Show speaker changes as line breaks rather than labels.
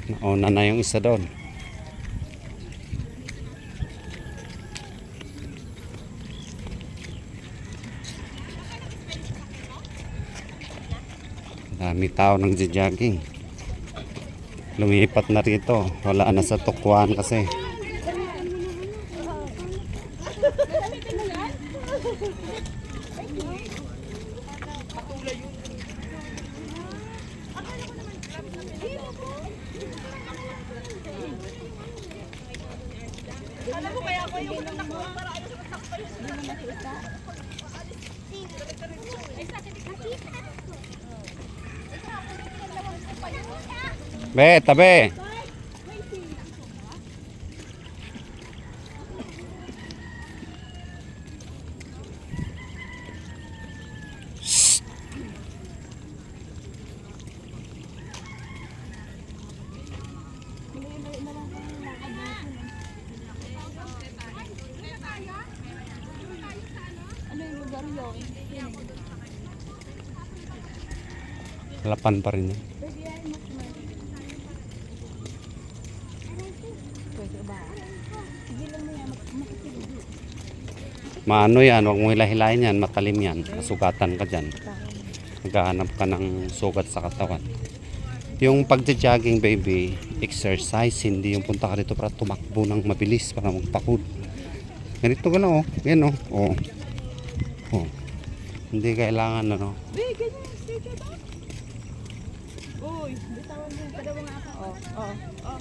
Nauna na yung isa doon. Dami tao nang jogging. Lumipat na rito. Wala na sa Tukwan kasi.
Alam mo kaya ako yung nakuha para ano sa takpan yung
Be, tabi. Lapan pa rin yan. Maano yan, huwag mo hilahilahin yan, matalim yan, masugatan ka dyan. Naghahanap ka ng sugat sa katawan. Yung pagja-jogging baby, exercise, hindi yung punta ka dito para tumakbo ng mabilis, para magpakod. Ganito ka lang oh, yan oh. Oh. Oh. Hindi kailangan ano.
Uy, bitawan mo. Kada mga ako. Oh.